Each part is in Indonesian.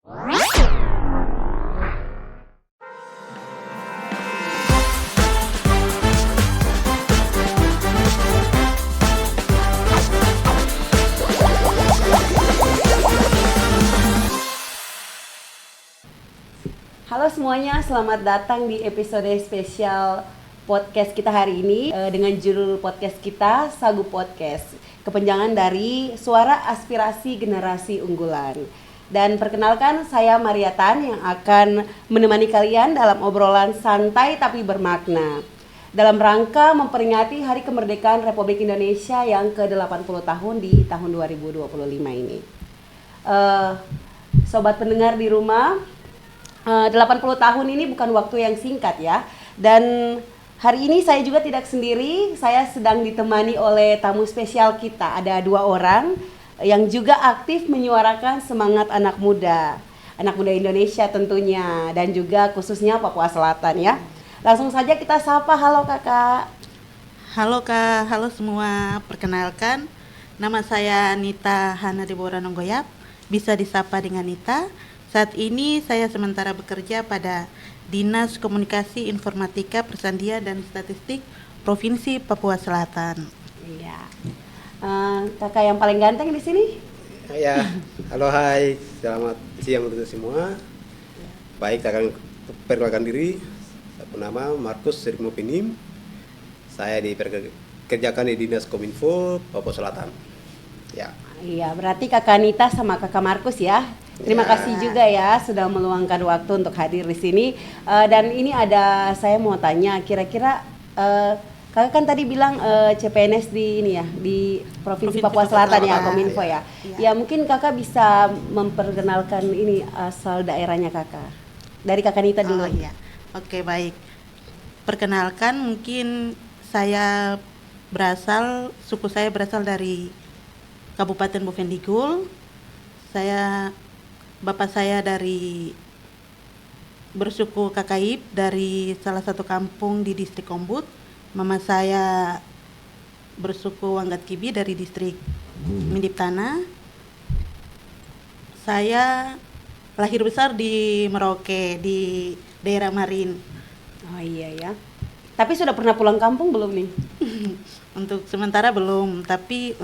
Halo semuanya, selamat datang di episode spesial podcast kita hari ini dengan judul podcast kita Sagu Podcast, kepanjangan dari Suara Aspirasi Generasi Unggulan. Dan perkenalkan, saya Mariatan yang akan menemani kalian dalam obrolan santai tapi bermakna dalam rangka memperingati Hari Kemerdekaan Republik Indonesia yang ke-80 tahun di tahun 2025 ini. Sobat pendengar di rumah, 80 tahun ini bukan waktu yang singkat ya. Dan hari ini saya juga tidak sendiri, saya sedang ditemani oleh tamu spesial kita. Ada 2 orang yang juga aktif menyuarakan semangat anak muda Indonesia tentunya, dan juga khususnya Papua Selatan ya. Langsung saja kita sapa. Halo kakak. Halo Kak, halo semua. Perkenalkan, nama saya Nita Hana Deborah Nonggoyap, bisa disapa dengan Nita. Saat ini saya sementara bekerja pada Dinas Komunikasi Informatika Persandian dan Statistik Provinsi Papua Selatan. Iya. Kakak yang paling ganteng di sini? Ya, halo, hai, selamat siang untuk semua. Baik, saya akan perkenalkan diri. Saya nama Markus Sirmo Pinim. Saya dikerjakan di Dinas Kominfo Papua Selatan. Ya. Iya, berarti kakak Nita sama kakak Markus ya. Terima kasih juga ya sudah meluangkan waktu untuk hadir di sini. Dan ini saya mau tanya, kira-kira kakak kan tadi bilang CPNS di ini ya, di Provinsi Papua Selatan ya, Kominfo ya. Ya mungkin kakak bisa memperkenalkan ini asal daerahnya kakak. Dari kakak Nita dulu. Ya. Oke, baik. Perkenalkan, mungkin suku saya berasal dari Kabupaten Bovendigul. Bapak saya bersuku Kakaib dari salah satu kampung di distrik Ombud. Mama saya bersuku Wanggat Kibi dari distrik Mindiptana. Saya lahir besar di Merauke, di daerah Marin. Oh iya ya. Tapi sudah pernah pulang kampung belum nih? Untuk sementara belum, tapi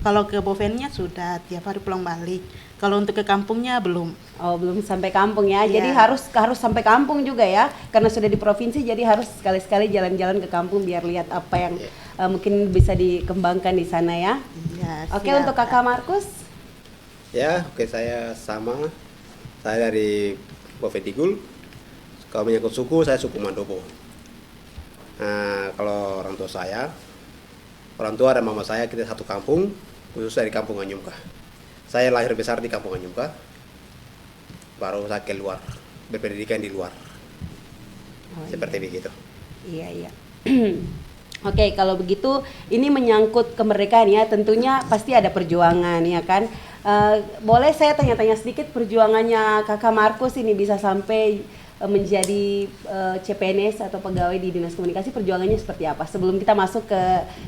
kalau ke Bovennya sudah tiap hari pulang balik. Kalau untuk ke kampungnya belum. Oh, belum sampai kampung ya. Jadi harus sampai kampung juga ya. Karena sudah di provinsi, jadi harus sekali-sekali jalan-jalan ke kampung biar lihat apa yang mungkin bisa dikembangkan di sana ya. Oke, untuk kakak Markus? Ya, oke, saya sama. Saya dari Bovendigul. Kalau menyangkut suku, saya suku Mandobo. Nah, kalau orang tua dan mama saya, kita satu kampung, khususnya di kampung Anyumka. Saya lahir besar di kampung Anyumka, baru saya keluar, berpendidikan di luar. Seperti begitu. Iya. Oke, kalau begitu ini menyangkut kemerdekaan ya, tentunya pasti ada perjuangan ya kan. Boleh saya tanya-tanya sedikit perjuangannya kakak Markus ini bisa sampai menjadi CPNS atau pegawai di Dinas Komunikasi, perjuangannya seperti apa sebelum kita masuk ke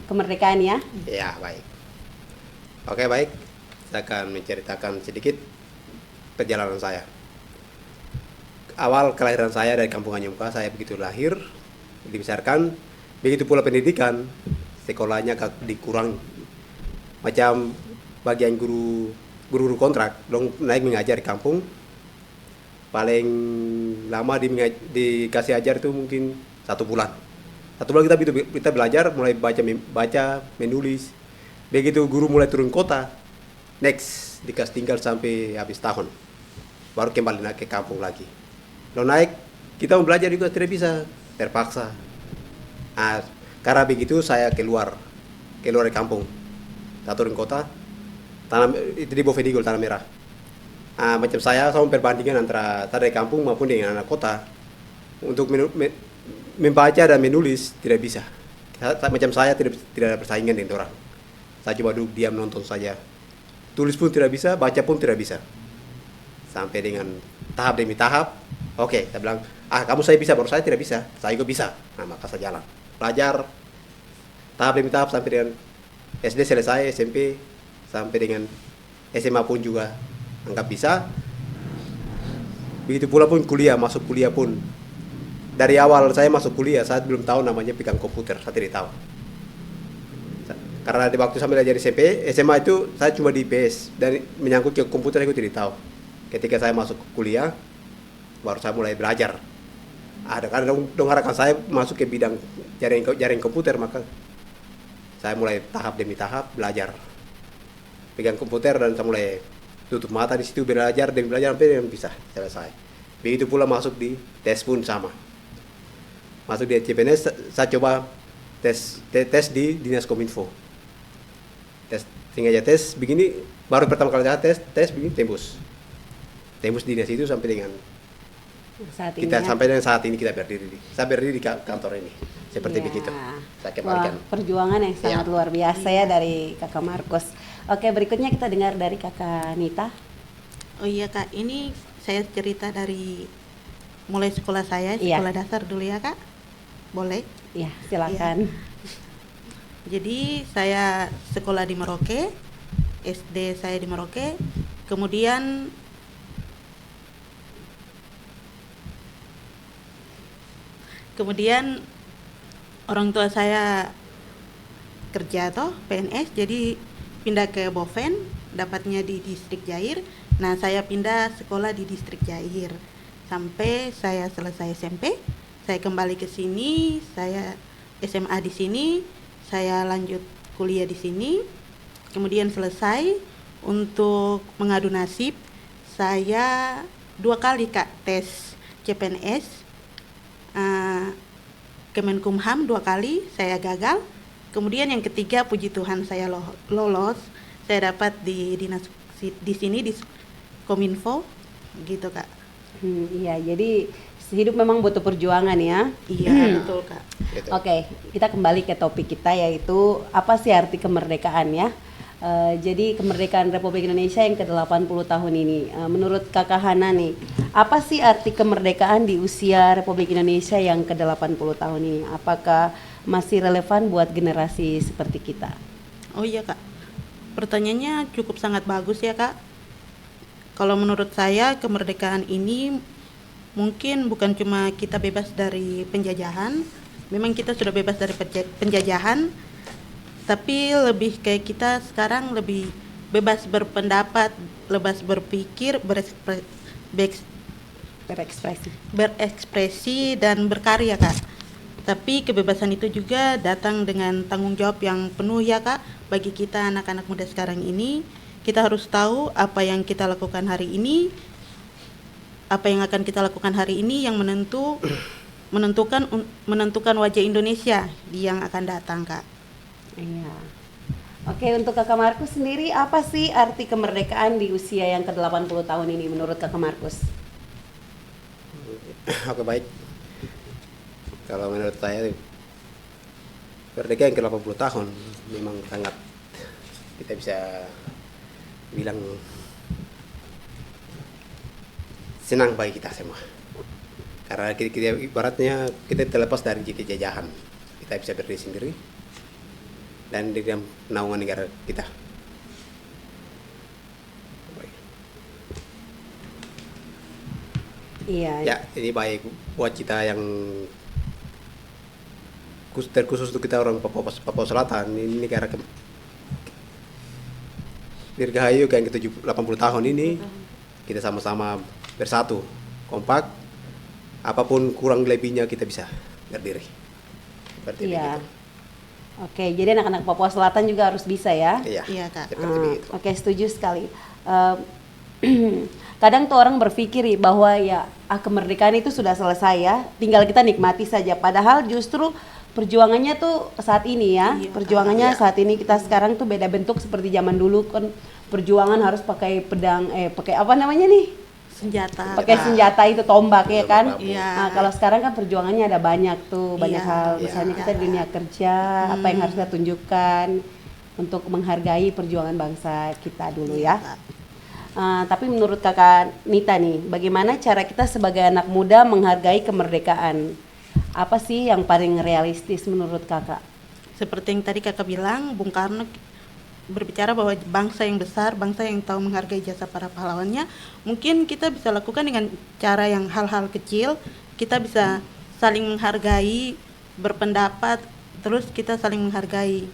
kemerdekaan ya? Ya, baik. Oke, baik. Saya akan menceritakan sedikit perjalanan saya. Awal kelahiran saya dari kampung Anyumka, saya begitu lahir, dibesarkan, begitu pula pendidikan, sekolahnya dikurang. Macam bagian guru kontrak, dong naik mengajar di kampung. Paling lama dikasih ajar itu mungkin 1 bulan. 1 bulan kita belajar, mulai baca, menulis. Begitu guru mulai turun kota, next dikasih tinggal sampai habis tahun, baru kembali naik ke kampung lagi. Lo naik, kita mau belajar juga tidak bisa, terpaksa. Karena begitu saya keluar dari kampung, saya turun kota, itu di Bovendigul, Tanah Merah. Macam saya sama perbandingan antara dari kampung maupun dengan anak kota. Untuk membaca dan menulis tidak bisa. Macam saya tidak ada persaingan dengan orang. Saya cuma duduk diam nonton saja. Tulis pun tidak bisa, baca pun tidak bisa. Sampai dengan tahap demi tahap, oke, saya bilang, kamu saya bisa, baru saya tidak bisa. Saya juga bisa. Nah, maka saya jalan. Belajar tahap demi tahap sampai dengan SD selesai, SMP, sampai dengan SMA pun juga anggap bisa. Begitu pula pun kuliah, masuk kuliah pun. Dari awal saya masuk kuliah, saya belum tahu namanya pegang komputer, saya tidak tahu. Karena di waktu saya belajar di SMP, SMA itu saya cuma di IPS dan menyangkut ke komputer saya tidak tahu. Ketika saya masuk kuliah, baru saya mulai belajar. Ada karena dong harapan saya masuk ke bidang jaring komputer, maka saya mulai tahap demi tahap belajar pegang komputer dan saya mulai tutup mata di situ belajar demi belajar sampai bisa selesai. Begitu pula masuk di tes pun sama. Masuk di CPNS saya coba tes di Dinas Kominfo. Tinggal aja tes begini, baru pertama kali saya tes begini tembus dinas itu sampai dengan Saat kita ini, sampai dengan saat ini kita saya berdiri di kantor ini seperti ya. begitu. Saya Wah, kembalikan. perjuangan yang sangat Ya. luar biasa ya dari Kakak Markus. Oke, berikutnya kita dengar dari Kakak Nita. Oh iya Kak, ini saya cerita dari mulai sekolah saya, Iya. sekolah dasar dulu ya Kak. Boleh? Ya, silakan. Jadi saya sekolah di Merauke, SD saya di Merauke, kemudian orang tua saya kerja PNS, jadi pindah ke Boven, dapatnya di Distrik Jair. Nah, saya pindah sekolah di Distrik Jair sampai saya selesai SMP. Saya kembali ke sini, saya SMA di sini, saya lanjut kuliah di sini. Kemudian selesai, untuk mengadu nasib, saya 2 kali Kak tes CPNS. Kemenkumham 2 kali, saya gagal. Kemudian yang ketiga, puji Tuhan saya lolos. Saya dapat di dinas di sini di Kominfo, gitu Kak. Iya, jadi hidup memang butuh perjuangan ya. Iya, betul Kak. Gitu. Oke, kita kembali ke topik kita, yaitu apa sih arti kemerdekaan ya? Jadi kemerdekaan Republik Indonesia yang ke-80 tahun ini, menurut Kakak Hana nih, apa sih arti kemerdekaan di usia Republik Indonesia yang ke-80 tahun ini? Apakah masih relevan buat generasi seperti kita? Oh iya Kak, pertanyaannya cukup sangat bagus ya Kak. Kalau menurut saya kemerdekaan ini mungkin bukan cuma kita bebas dari penjajahan, memang kita sudah bebas dari penjajahan, tapi lebih kayak kita sekarang lebih bebas berpendapat, bebas berpikir, berekspresi dan berkarya Kak. Tapi kebebasan itu juga datang dengan tanggung jawab yang penuh ya Kak. Bagi kita anak-anak muda sekarang ini, kita harus tahu apa yang kita lakukan hari ini, apa yang akan kita lakukan hari ini yang menentukan wajah Indonesia yang akan datang Kak. Iya. Oke, untuk Kakak Markus sendiri, apa sih arti kemerdekaan di usia yang ke-80 tahun ini menurut Kakak Markus? Oke, baik. Kalau menurut saya kemerdekaan ke-80 tahun memang sangat, kita bisa bilang senang bagi kita semua. Karena kita ibaratnya kita terlepas dari jajahan. Kita bisa berdiri sendiri dan di dalam naungan negara kita. Iya. Ya, ini baik buat kita yang terkhusus untuk kita orang Papua Selatan. Ini negara Dirgahayu yang ke-80 tahun ini kita sama-sama bersatu, kompak. Apapun kurang lebihnya kita bisa berdiri. Seperti Iya. begitu. Oke, jadi anak-anak Papua Selatan juga harus bisa ya? Iya Kak. Seperti begitu. Oke, setuju sekali. Kadang tuh orang berpikir bahwa ya kemerdekaan itu sudah selesai ya, tinggal kita nikmati saja. Padahal justru perjuangannya tuh saat ini ya, Iya, perjuangannya iya. saat ini kita sekarang tuh beda bentuk seperti zaman dulu kan perjuangan harus pakai pedang, pakai apa namanya nih? Senjata. Pakai senjata itu tombak ya kan? Tombak. Iya. Nah, kalau sekarang kan perjuangannya ada banyak tuh, banyak Iya, hal. iya. Misalnya kita di dunia kerja, apa yang harus kita tunjukkan untuk menghargai perjuangan bangsa kita dulu ya. Kak. Tapi menurut Kakak Nita nih, bagaimana cara kita sebagai anak muda menghargai kemerdekaan? Apa sih yang paling realistis menurut Kakak? Seperti yang tadi Kakak bilang, Bung Karno berbicara bahwa bangsa yang besar, bangsa yang tahu menghargai jasa para pahlawannya, mungkin kita bisa lakukan dengan cara yang hal-hal kecil. Kita bisa saling menghargai, berpendapat, terus kita saling menghargai.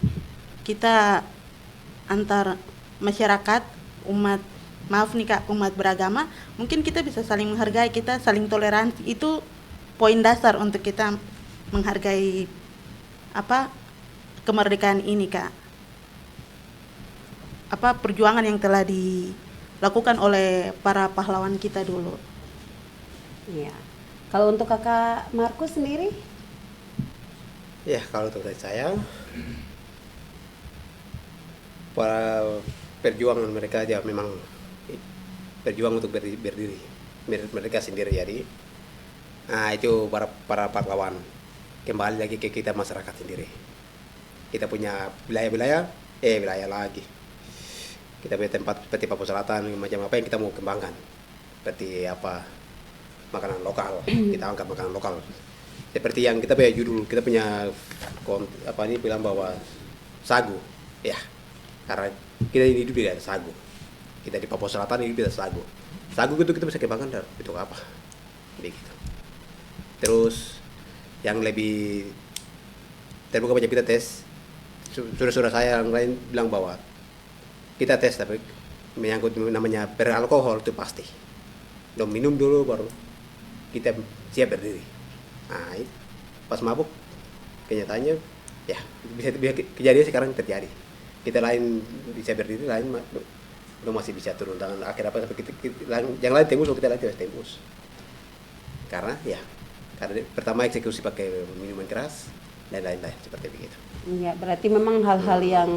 Kita antar masyarakat, umat beragama, mungkin kita bisa saling menghargai, kita saling toleransi. Itu poin dasar untuk kita menghargai kemerdekaan ini, Kak. Perjuangan yang telah dilakukan oleh para pahlawan kita dulu. Iya. Kalau untuk Kakak Markus sendiri? Ya, kalau untuk saya, para perjuangan mereka ya memang berjuang untuk berdiri mereka sendiri. Jadi, itu para pahlawan. Kembali lagi ke kita masyarakat sendiri. Kita punya wilayah lagi. Kita punya tempat seperti Papua Selatan, macam apa yang kita mau kembangkan. Seperti makanan lokal, kita angkat makanan lokal. Seperti yang kita punya judul, kita punya bilang bahwa sagu. Ya, karena kita hidup di sagu. Kita di Papua Selatan hidup di sagu. Sagu itu kita bisa kembangkan untuk apa? Begitu. Terus yang lebih terbuka banyak kita tes. Saudara saya yang lain bilang bahwa kita tes, tapi menyangkut namanya beralkohol itu pasti. Minum dulu baru kita siap berdiri. Pas mabuk kenyataannya ya bisa kejadian sekarang terjadi. Kita lain bisa berdiri, lain masih bisa turun tangan. Akhirnya sampai yang lain tembus, kita lain tidak tembus. Karena pertama eksekusi pakai minuman keras dan lain-lain seperti begitu. Iya, berarti memang hal-hal yang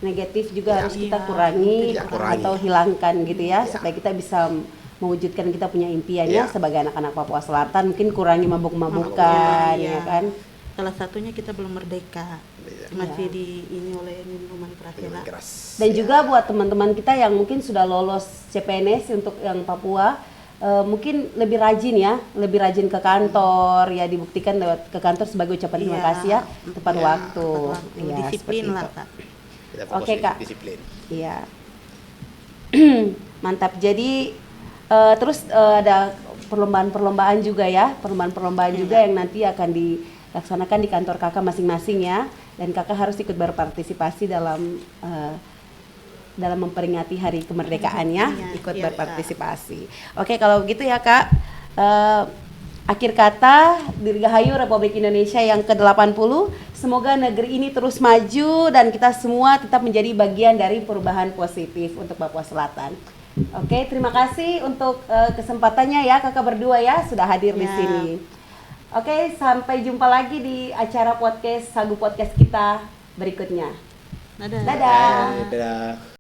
negatif juga harus kita kurangi atau hilangkan gitu ya, supaya kita bisa mewujudkan kita punya impiannya sebagai anak-anak Papua Selatan. Mungkin kurangi mabuk-mabukan, ya kan? Salah satunya kita belum merdeka, masih ini oleh minuman keras. Dan juga buat teman-teman kita yang mungkin sudah lolos CPNS untuk yang Papua, mungkin lebih rajin ke kantor ya, dibuktikan lewat ke kantor sebagai ucapan terima kasih ya, tepat waktu. Ya, disiplin lah, Kak. Oke, Kak. Disiplin. Iya. Mantap. Jadi terus ada perlombaan juga ya, juga yang nanti akan dilaksanakan di kantor Kakak masing-masing ya, dan Kakak harus ikut berpartisipasi dalam memperingati hari kemerdekaan ya, ikut berpartisipasi. Oke, kalau begitu ya Kak, akhir kata, Dirgahayu Republik Indonesia yang ke-80, semoga negeri ini terus maju dan kita semua tetap menjadi bagian dari perubahan positif untuk Papua Selatan. Oke, terima kasih untuk kesempatannya ya Kakak berdua ya, sudah hadir di sini. Oke, sampai jumpa lagi di acara podcast Sagu Podcast kita berikutnya. Dadah. Dadah. Dadah.